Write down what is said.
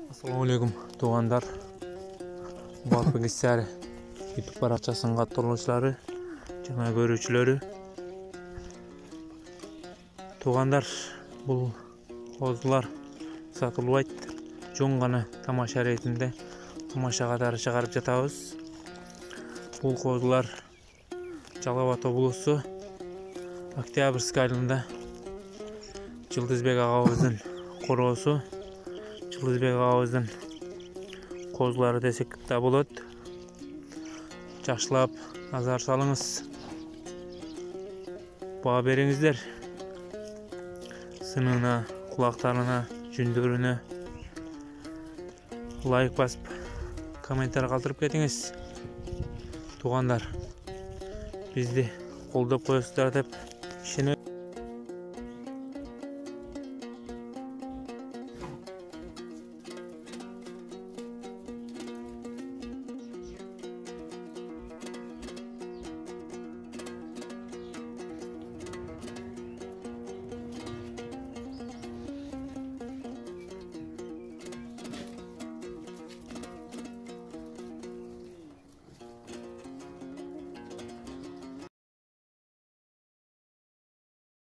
Assalamualaikum tuğanlar. Bak bilgisayar YouTube barachasının katılımcıları, жаңа görүүчүлөрү. Tuğanlar, бұл козулар сатылбайт. Жон гана тамаша ретинде тамаша катары чыгарып жатабыз. Бұл козулар Жалал Ата облусу Октябрьский айылында Жылдызбек агабыздын короосу. Жылдызбек агабыздын козулары десек да болот. Жакшылап назар салыңыз. Баа бериңиздер. Сынына, кулактарына, жүндөрүнө лайк басып, комментарий калтырып кетиңиз. Тугандар, бизди колдоп коесуздар деп ишенем.